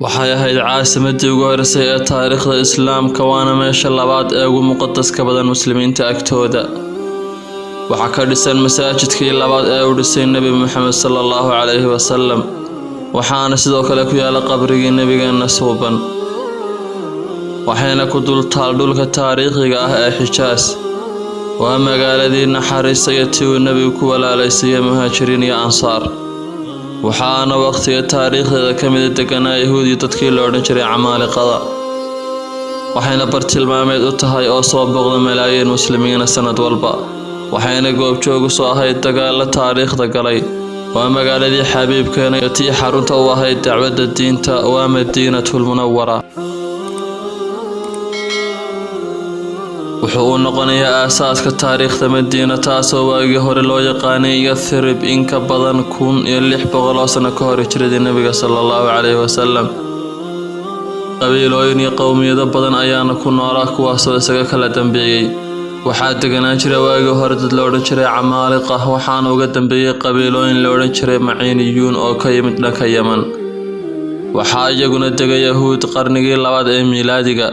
waxay ahayd caasimadii ugu horeysay ee taariikhda islaamka waana meesha labaad ee ugu muqadaska badan muslimiinta agtooda. waxaa ka dhisan masaajidkii labaad ee uu dhisay nebi Muxamed sallallahu calayhi wasallam, waxaana sidoo kale ku yaala qabrigii nebigeena suuban. waxayna ku dul taal dhulka taariikhiga ah ee Xijaas. waa magaaladii naxariisay tii uu nebigu ku walaalaysiiyay muhaajiriin iyo ansaar. waxaana waqtiga taariikhdeeda ka mid deganaa yahuudi dadkii la odhan jiray camaaliqada. waxayna bartilmaameed u tahay oo soo booqda malaayiin muslimiina sanad walba. waxayna goobjoog u soo ahayd dagaalla taariikhda galay. waa magaaladii xabiibkeena iyo tii xarunta u ahayd dacwadda diinta. waa Madiina-Al-Munawara. wuxuu u noqonayaa aasaaska taariikhda Madiina, taasoo waagii hore loo yaqaanay Yathrib in ka badan 1600 sano ka hor hijradii nebiga sallallahu calayhi wasallam. qabiilooyin iyo qowmiyado badan ayaana ku noolaa kuwaasoo isaga kala dambeeyay. waxaa deganaan jiray waagii hore dad la odhan jiray camaaliqa, waxaana uga dambeeyay qabiilooyin la odhan jiray maciiniyuun oo ka yimid dhanka Yaman. waxaa iyaguna degay yahuud qarnigii labaad ee miilaadiga,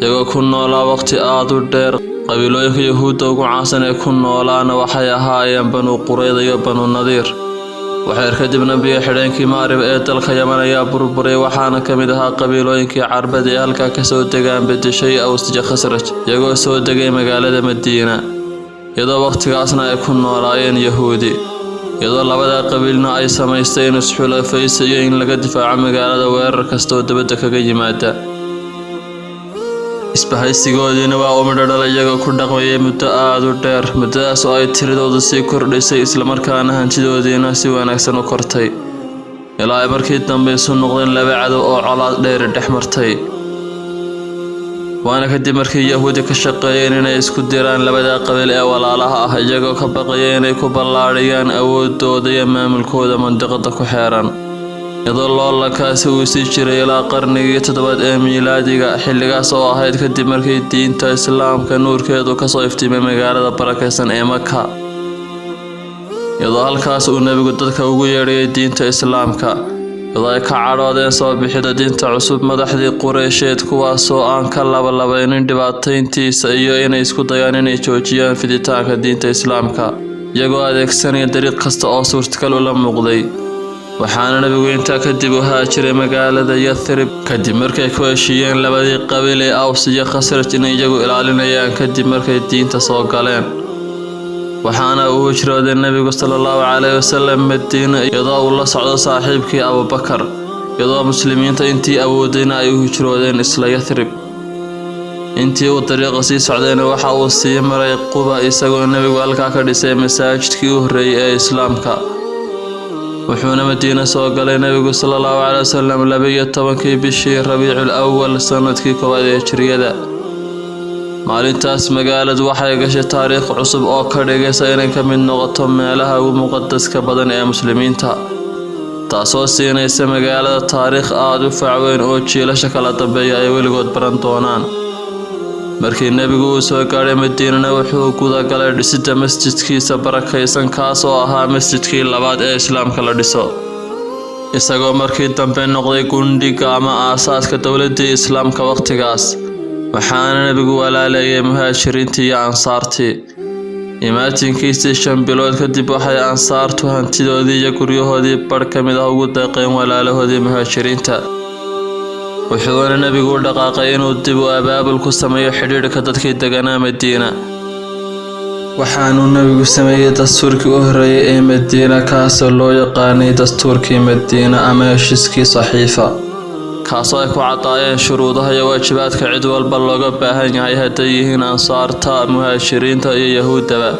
iyagoo ku noolaa waqti aad u dheer. qabiilooyinka yahuudda ugu caansan ee ku noolaana waxay ahaayeen Banu Qurayda iyo Banu Nadiir. waxay kadibna biyo xidheenkii Maarib ee dalka Yaman ayaa burburay, waxaana ka mid ahaa qabiilooyinkii Carbeed ee halkaa kasoo degaan bedeshay Aws iyo Khasraj, iyagoo soo degay magaalada Madiina, iyadoo waqtigaasna ay ku noolaayeen yahuudi. iyadoo labada qabiilna ay samaysteen isxulafaysi iyo in laga difaaco magaalada weerar kasta oo dibadda kaga yimaada. isbahaysigoodiina waa u midho dhalay iyagoo ku dhaqmayay muddo aad u dheer. muddadaas oo ay tiradoodu sii kordhisay islamarkaana hantidoodiina si wanaagsan u kortay, ilaa ay markii dambe isu noqdeen laba cadow oo colaad dheeri dhex martay. waana kadib markii yahuudi ka shaqeeyeen inay isku diraan labada qabiil ee walaalaha ah, iyagoo ka baqaya inay ku ballaadhiyaan awoodooda iyo maamulkooda mandiqada ku xeeran. iyadoo loolankaasi uu sii jiray ilaa qarnigii 7 ee miilaadiga, xilligaas oo ahayd kadib markii diinta islaamka nuurkeedu kasoo iftiimay magaalada barakaysan ee Maka. iyadoo halkaas uu nebigu dadka ugu yeedhayay diinta islaamka, iyadoo ay ka cadhoodeen soo bixida diinta cusub madaxdii Qureysheed, kuwaasoo aan ka labalaynin dhibaatayntiisa iyo inay isku dayaan inay joojiyaan fiditaanka diinta islaamka, iyagoo adeegsanaya dariiq kasta oo suurtagal ula muuqday. waxaana nebigu intaa kadib u haajiray magaalada Yathrib kadib markay ku heshiiyeen labadii qabiil ee Aws iyo Khasraj inay iyagu ilaalinayaan kadib markay diinta soo galeen. waxaana uu hijrooday nebigu sallallahu calayhi wasallam Madiina iyadoo uu la socdo saaxiibkii Abubakar, iyadoo muslimiinta intii awoodayna ay u hijroodeen isla Yathrib. intii uu dariiqa sii socdayna waxa uu sii maray Quba, isagoo nebigu halkaa ka dhisay masaajidkii u horreeyay ee islaamka. wuxuuna Madiina soo galay nebigu sallallahu calayhi wasallam 12 bishii Rabiicul Awwal sanadkii 1 ee hijriyada. maalintaas magaaladu waxay gashay taariikh cusub oo ka dhigaysa inay ka mid noqoto meelaha ugu muqadaska badan ee muslimiinta, taasoo siinaysa magaalada taariikh aad u fac weyn oo jiilasha kala dambeeya ay weligood baran doonaan. markii nebigu uu soo gaadhay Madiinana wuxuu gudagalay dhisidda masjidkiisa barakaysan, kaas oo ahaa masjidkii labaad ee islaamka la dhiso, isagoo markii dambe noqday gundhiga ama aasaaska dowladdii islaamka waqtigaas. waxaana nebigu walaalayay muhaajiriintii iyo ansaartii. imaatinkiisii 5 bilood kadib waxay ansaartu hantidoodii iyo guryahoodii badh ka mid ah ugu deeqeen walaalahoodii muhaajiriinta. wuxuuna nebigu u dhaqaaqay inuu dib u abaabul ku sameeyo xidhiidhka dadkii deganaa Madiina. waxaanuu nebigu sameeyey dastuurkii u horreeyay ee Madiina, kaasoo loo yaqaanay dastuurkii Madiina ama heshiiskii Saxiifa, kaasoo ay ku cadaayeen shuruudaha iyo waajibaadka cid walba looga baahan yahay hadday yihiin ansaarta, muhaajiriinta iyo yahuuddaba.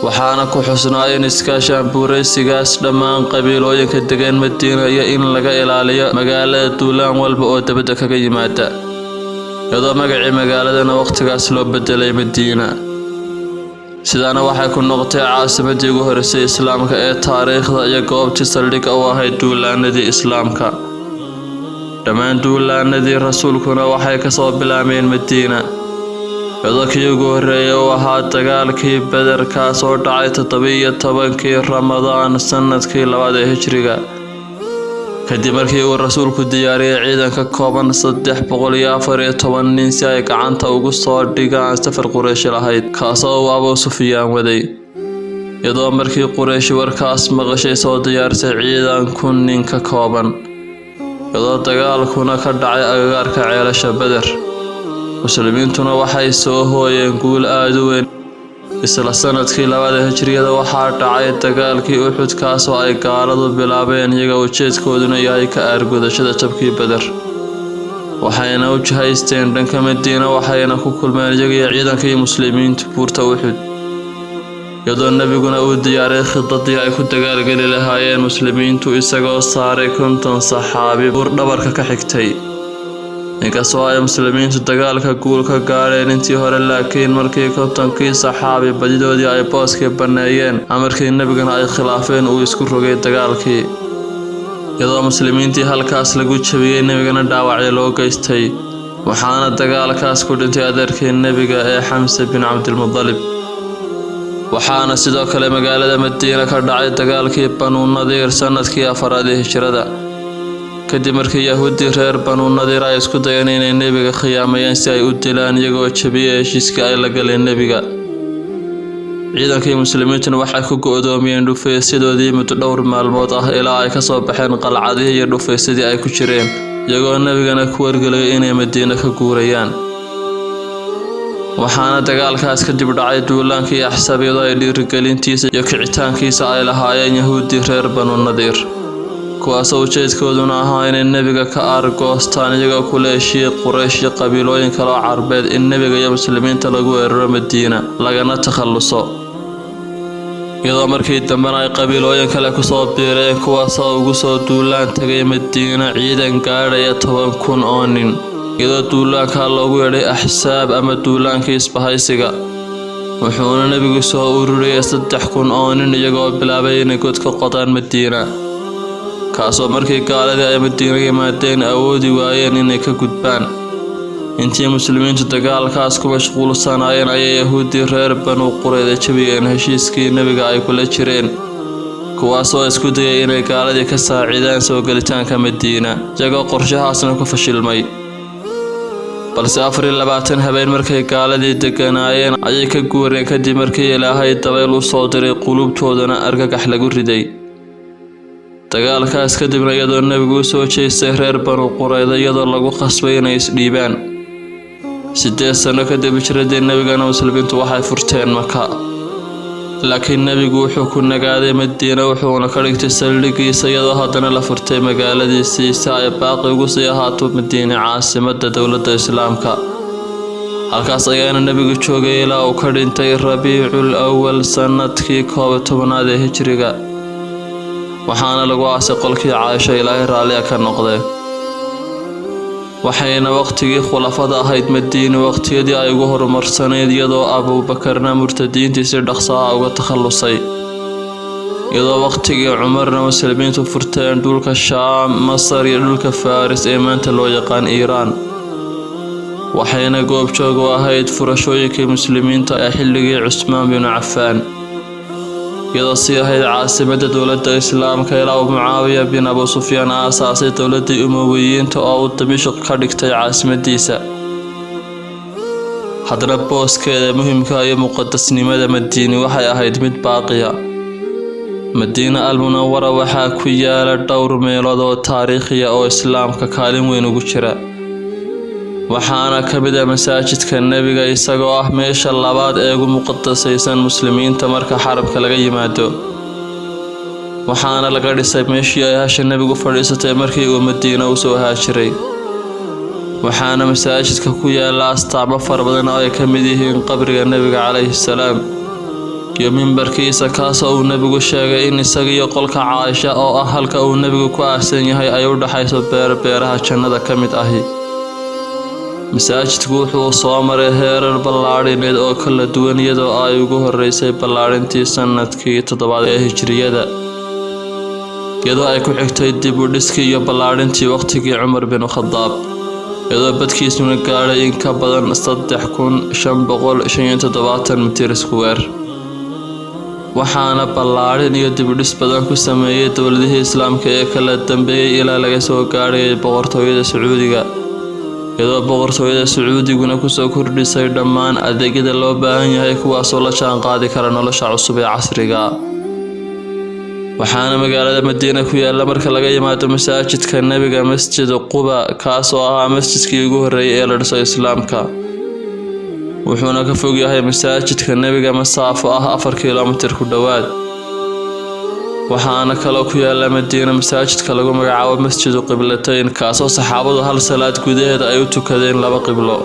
waxaana ku xusnaa in iskaashaan buuraysigaas dhammaan qabiilooyinka degan Madiina iyo in laga ilaaliyo magaalada duulaan walba oo dibadda kaga yimaada, iyadoo magacii magaaladana waqtigaas loo bedelay Madiina. sidaana waxay ku noqotay caasimadii ugu horeysay islaamka ee taariikhda iyo goobtii saldhigga u ahayd duulaanadii islaamka. dhammaan duulaanadii rasuulkuna waxay kasoo bilaabmeen Madiina, iyadoo kii ugu horreeyay uu ahaa dagaalkii Badar, kaasoo dhacay 17 Ramadaan sanadkii 2 ee hijriga. kadib markii uu rasuulku diyaariyay ciidan ka kooban 314 nin si ay gacanta ugu soo dhigaan safar Quraysh lahayd kaasoo uu Abu Sufyaan waday iyadoo markii Quraysh warkaas maqashay soo diyaarsay ciidan 1,000 nin ka kooban iyadoo dagaalkuna ka dhacay agagaarka ceelasha Badr muslimiintuna waxay soo hooyeen guul aad u weyn isla sanadkii 2 hijriyada waxaa dhacay dagaalkii Uhud kaasoo ay gaaladu bilaabeen iyaga ujeedkooduna yahay ka aargudashada jabkii Badr waxayna u jihaysteen dhanka Madiina waxayna ku kulmeen iyaga ciidankii muslimiintu buurta Uhud iyadoo nabiguna uu diyaariyay khidadii ay ku dagaalgali lahaayeen muslimiintu isagoo saaray 50 saxaabi buur dhabarka ka xigtay inkastoo ay muslimiintu dagaalka guul ka gaareen intii hore laakiin markii 50kii saxaabi badidoodii ay booska baneeyeen amarkii nabigana ay khilaafeen uu isku rogay dagaalkii iyadoo muslimiintii halkaas lagu jabiyay nabigana dhaawacyo loo geystay waxaana dagaalkaas ku dhintay adeerkii nabiga ee Xamse bin Cabdilmudalib waxaana sidoo kale magaalada Madiina ka dhacay dagaalkii Banu Nadiir sanadkii 4 hijrada kadib markii Yahuudi reer Banu Nadiir ay isku dayeen inay nabiga khiyaamayeen si ay u dilaan iyagoo jabiyay heshiiskii ay la galeen nabiga ciidankii muslimiintuna waxay ku go'doomiyeen dhufeysyadoodii muddo dhowr maalmood ah ilaa ay ka soo baxeen qalcadihii iyo dhufeysadii ay ku jireen iyagoo nabigana ku wargelay inay Madiina ka guurayaan waxaana dagaalkaas kadib dhacay duulaankii Axsaab iyadoo ay dhiirigelintiisa iyo kicitaankiisa ay lahaayeen Yahuudi reer Banu Nadiir kuwaasoo ujeedkooduna ahaa inay nabiga ka aargoostaan iyagoo ku leeshiyay Quraysh iyo qabiilooyin kale oo Carbeed in nabiga iyo muslimiinta lagu weeraro Madiina lagana takhaluso iyadoo markii dambena ay qabiilooyin kale ku soo biireen kuwaasoo ugu soo duulaan tagay Madiina ciidan gaadhaya 10,000 oo nin iyadoo duulaanka loogu yeedhay Axsaab ama duulaankii isbahaysiga wuxuuna nabigu soo ururiyay 3,000 oo nin iyagoo bilaabay inay god ka qodaan Madiina kaasoo markii gaaladii ay Madiina yimaadeen awoodi waayeen inay ka gudbaan intii muslimiintu dagaalkaas ku mashquulsanaayeen ayay Yahuudi reer Banu Qurayda jabiyeen heshiiskii nabiga ay kula jireen kuwaasoo isku dayay inay gaaladii ka saacidaan soo galitaanka Madiina iyagoo qorshahaasna ku fashilmay balse 24 habeen markay gaaladii deganaayeen ayay ka guureen kadib markii Ilaahay dabayl u soo diray qulubtoodana argagax lagu riday dagaalkaas kadibna iyadoo nabigu soo jeestay reer Banu Qurayda iyadoo lagu qasbay inay isdhiibaan 8 sano kadib hijradii nabigana muslimiintu waxay furteen Maka laakiin nabigu wuxuu ku nagaaday Madiina wuxuuna ka dhigtay saldhigiisa iyadoo haddana la furtay magaaladiisii si ay baaqi ugu sii ahaato Madiina caasimadda dowladda islaamka halkaas ayaana nabigu joogay ilaa uu ka dhintay Rabiicul Awwal sanadkii 11 ee hijriga waxaana lagu aasay qolkii Caaisha Ilaahay raaliya ka noqday waxayna waqtigii khulafada ahayd Madiina waqtiyadii ay ugu horumarsaneyd iyadoo Abu Bakarna murtadiintiisa dhaqsaha uga takhalusay iyadoo waqtigii Cumarna muslimiintu furteen dhulka Shaam Masar iyo dhulka Faris ee maanta loo yaqaan Iiraan waxayna goobjoog u ahayd furashooyinkii muslimiinta ee xilligii Cusmaan bin Affaan iyadoo sii ahayd caasimadda dowladda islaamka ilaa Mucaawiya bin Abu Sufyaan aasaasay dowladdii Umayyadeed oo uu Dimashq ka dhigtay caasimadiisa haddana booskeeda muhiimka iyo muqaddasnimada Madiina waxay ahayd mid baaqiya Madiina-Al-Munawara waxaa ku yaala dhowr meelood oo taariikhi ah oo islaamka kaalin weyn ugu jira waxaana ka mid ah masaajidka nabiga isagoo ah meesha labaad ee ugu muqaddasaysan muslimiinta marka xarabka laga yimaado waxaana laga dhisay meeshii ay hasha nabigu fadhiisatay markii uu Madiina u soo haajiray waxaana masaajidka ku yaala astaamo fara badan oo ay ka mid yihiin qabriga nabiga calayhi salaam iyo mimbarkiisa kaasoo uu nabigu sheegay in isaga iyo qolka Caaisha oo ah halka uu nabigu ku aasan yahay ay u dhaxayso beeraha jannada ka mid ahi masaajidku wuxuu soo maray heerar ballaadhineed oo kala duwan iyadoo ay ugu horeysay ballaarintii sanadkii 7 ee hijriyada iyadoo ay ku xigtay dib u dhiskii iyo ballaarintii waqtigii Cumar bin Khadaab iyadoo badkiisuna gaadhay in ka badan 3,575 mitir square waxaana ballaarin iyo dib u dhis badan ku sameeyay dowladihii islaamka ee kala dambeeyay ilaa laga soo gaadhay boqortooyada Sacuudiga iyadoo boqortooyada Sacuudiguna ku soo kordhisay dhammaan adeegyada loo baahan yahay kuwaas oo la jaan qaadi kara nolosha cusub ee casriga waxaana magaalada Madiina ku yaala marka laga yimaado masaajidka nebiga Masjid Quba kaas oo ahaa masjidkii ugu horeeyay ee la dhisay islaamka wuxuuna ka fog yahay masaajidka nebiga masaafo ah 4 kiiloomitir ku dhawaad waxaana kaloo ku yaala Madiina masaajidka lagu magacaabo Masjid Qiblatayn kaas oo saxaabadu hal salaad gudaheeda ay u tukadeen 2 qiblo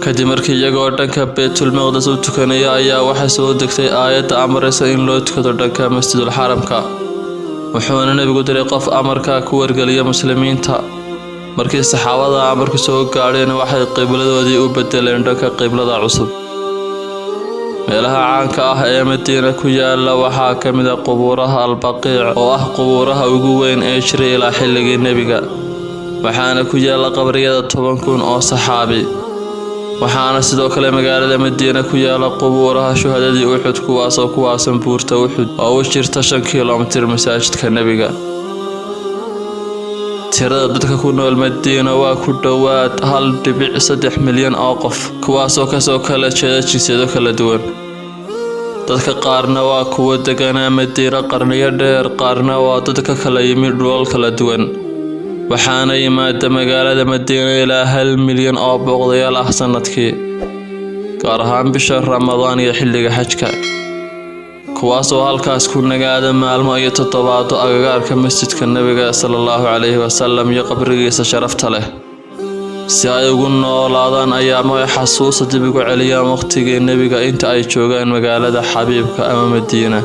kadib markii iyagoo dhanka Baytul Maqdis u tukanaya ayaa waxa soo degtay aayadda amaraysa in loo tukado dhanka Masjidul Haramka wuxuuna nebigu diray qof amarka ku wargaliya muslimiinta markii saxaabada amarku soo gaadheen waxay qibladoodii u bedeleen dhanka qiblada cusub meelaha caanka ah ee Madiina ku yaala waxaa ka mid ah qubuuraha Al-Baqiic oo ah qubuuraha ugu weyn ee jiray ilaa xilligii nebiga waxaana ku yaala qabriyada 10,000 oo saxaabi waxaana sidoo kale magaalada Madiina ku yaala qubuuraha shuhadadii Uhud kuwaas oo ku aasan buurta Uhud oo u jirta 5 kiiloomitir masaajidka nebiga tirada dadka ku nool Madiina waa ku dhawaad 1.3 milyan oo qof kuwaas oo ka soo kala jeeda jinsiyado kala duwan dadka qaarna waa kuwa deganaa Madiina qarniyo dheer qaarna waa dadka kala yimid dhulal kala duwan waxaana yimaada magaalada Madiina ilaa 1 milyan oo booqdayaal ah sanadkii gaar ahaan bisha Ramadaan iyo xilliga xajka kuwaas oo halkaas ku nagaada maalmo iyo toddobaado agagaarka masjidka nebiga sallallahu calayhi wasallam iyo qabrigiisa sharafta leh si ay ugu noolaadaan ayaamo ay xasuus dib ugu celiyaan waqtigii nebiga inta ay joogaan magaalada xabiibka ama Madiina